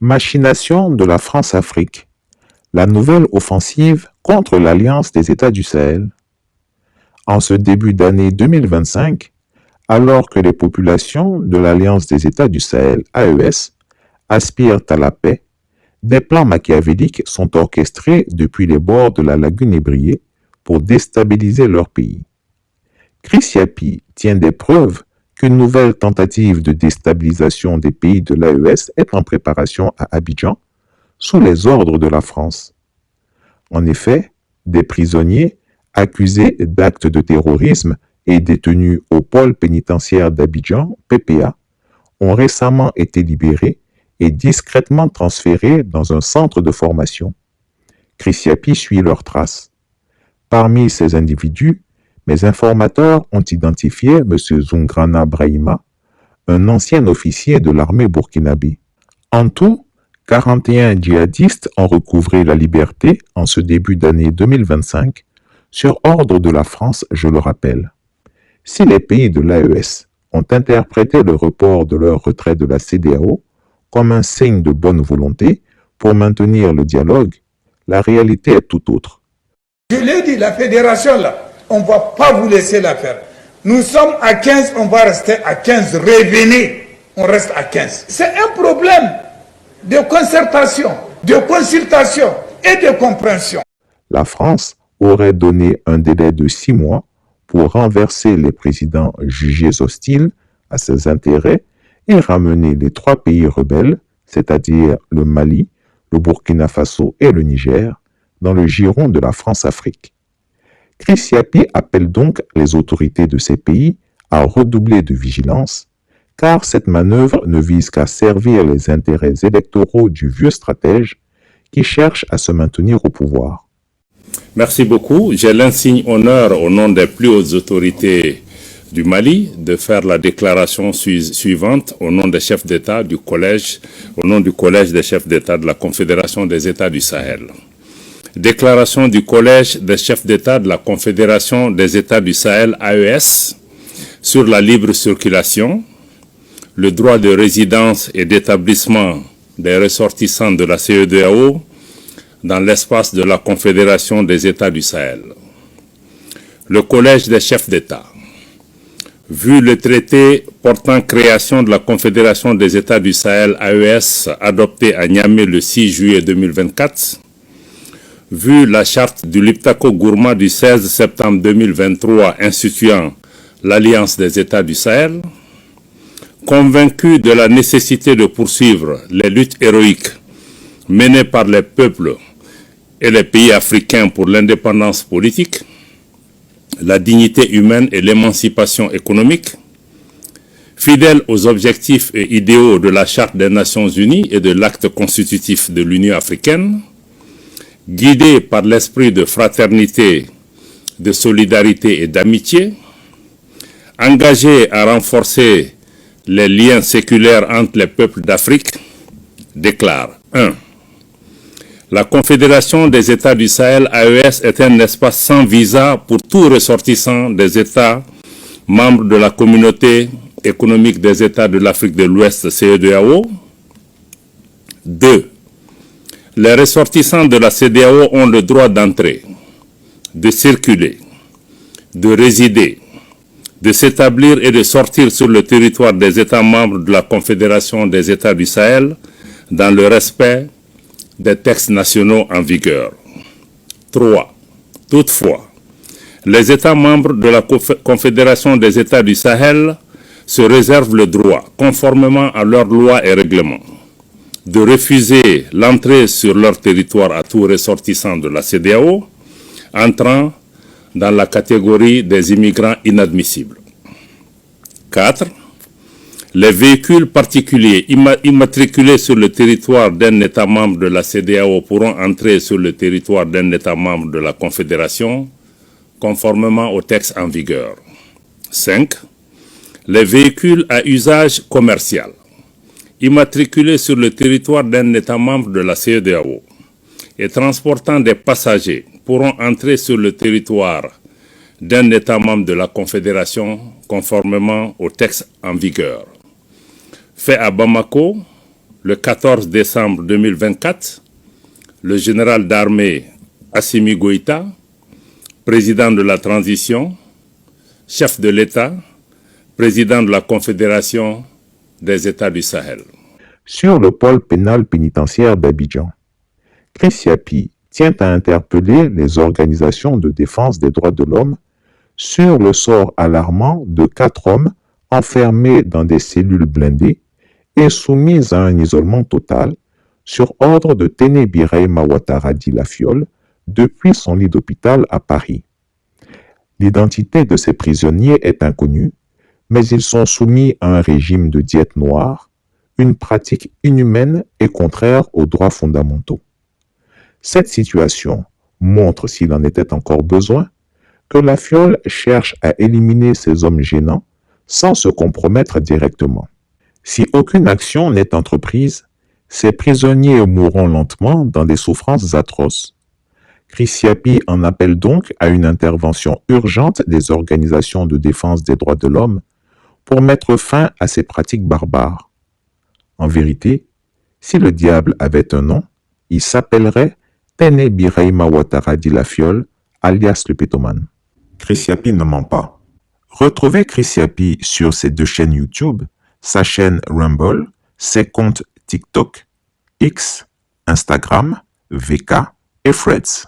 Machination de la France-Afrique. La nouvelle offensive contre l'Alliance des États du Sahel. En ce début d'année 2025, alors que les populations de l'Alliance des États du Sahel, AES, aspirent à la paix, des plans machiavéliques sont orchestrés depuis les bords de la lagune ébriée pour déstabiliser leur pays. Chris Yapi tient des preuves qu'une nouvelle tentative de déstabilisation des pays de l'AES est en préparation à Abidjan, sous les ordres de la France. En effet, des prisonniers accusés d'actes de terrorisme et détenus au pôle pénitentiaire d'Abidjan, PPA, ont récemment été libérés et discrètement transférés dans un centre de formation. Chris Yapi suit leurs traces. Parmi ces individus, mes informateurs ont identifié M. Zungrana Brahima, un ancien officier de l'armée burkinabé. En tout, 41 djihadistes ont recouvré la liberté en ce début d'année 2025, sur ordre de la France, je le rappelle. Si les pays de l'AES ont interprété le report de leur retrait de la CEDEAO comme un signe de bonne volonté pour maintenir le dialogue, la réalité est tout autre. Je l'ai dit, la fédération là, on ne va pas vous laisser la faire. Nous sommes à 15, on va rester à 15. Revenez, on reste à 15. C'est un problème de concertation, de consultation et de compréhension. La France aurait donné un délai de 6 mois pour renverser les présidents jugés hostiles à ses intérêts et ramener les 3 pays rebelles, c'est-à-dire le Mali, le Burkina Faso et le Niger, dans le giron de la France-Afrique. Chris Yapi appelle donc les autorités de ces pays à redoubler de vigilance, car cette manœuvre ne vise qu'à servir les intérêts électoraux du vieux stratège qui cherche à se maintenir au pouvoir. Merci beaucoup. J'ai l'insigne honneur, au nom des plus hautes autorités du Mali, de faire la déclaration suivante au nom des chefs d'État du collège, au nom du collège des chefs d'État de la Confédération des États du Sahel. Déclaration du collège des chefs d'État de la Confédération des États du Sahel, AES, sur la libre circulation, le droit de résidence et d'établissement des ressortissants de la CEDEAO dans l'espace de la Confédération des États du Sahel. Le collège des chefs d'État, vu le traité portant création de la Confédération des États du Sahel, AES, adopté à Niamey le 6 juillet 2024, vu la charte du Liptako Gourma du 16 septembre 2023 instituant l'Alliance des États du Sahel, convaincu de la nécessité de poursuivre les luttes héroïques menées par les peuples et les pays africains pour l'indépendance politique, la dignité humaine et l'émancipation économique, fidèle aux objectifs et idéaux de la Charte des Nations Unies et de l'acte constitutif de l'Union africaine, guidé par l'esprit de fraternité, de solidarité et d'amitié, engagé à renforcer les liens séculaires entre les peuples d'Afrique, déclare 1. La Confédération des États du Sahel, AES, est un espace sans visa pour tout ressortissant des États membres de la Communauté économique des États de l'Afrique de l'Ouest, CEDEAO. 2. Les ressortissants de la CEDEAO ont le droit d'entrer, de circuler, de résider, de s'établir et de sortir sur le territoire des États membres de la Confédération des États du Sahel dans le respect des textes nationaux en vigueur. 3. Toutefois, les États membres de la Confédération des États du Sahel se réservent le droit, conformément à leurs lois et règlements, de refuser l'entrée sur leur territoire à tout ressortissant de la CEDEAO entrant dans la catégorie des immigrants inadmissibles. 4. Les véhicules particuliers immatriculés sur le territoire d'un État membre de la CEDEAO pourront entrer sur le territoire d'un État membre de la Confédération, conformément aux textes en vigueur. 5. Les véhicules à usage commercial immatriculés sur le territoire d'un État membre de la CEDEAO et transportant des passagers pourront entrer sur le territoire d'un État membre de la Confédération conformément aux textes en vigueur. Fait à Bamako, le 14 décembre 2024, le général d'armée Assimi Goïta, président de la transition, chef de l'État, président de la Confédération des États du Sahel. Sur le pôle pénal pénitentiaire d'Abidjan, Chris Yapi tient à interpeller les organisations de défense des droits de l'homme sur le sort alarmant de 4 hommes enfermés dans des cellules blindées et soumis à un isolement total sur ordre de Téné Birahima Ouattara dit Lafiole depuis son lit d'hôpital à Paris. L'identité de ces prisonniers est inconnue, mais ils sont soumis à un régime de diète noire, une pratique inhumaine et contraire aux droits fondamentaux. Cette situation montre, s'il en était encore besoin, que Lafiole cherche à éliminer ces hommes gênants sans se compromettre directement. Si aucune action n'est entreprise, ces prisonniers mourront lentement dans des souffrances atroces. Chris Yapi en appelle donc à une intervention urgente des organisations de défense des droits de l'homme pour mettre fin à ces pratiques barbares. En vérité, si le diable avait un nom, il s'appellerait Téné Birahima Ouattara dit Lafiole, alias le pétomane. Chris Yapi ne ment pas. Retrouvez Chris Yapi sur ses 2 chaînes YouTube, sa chaîne Rumble, ses comptes TikTok, X, Instagram, VK et Threads.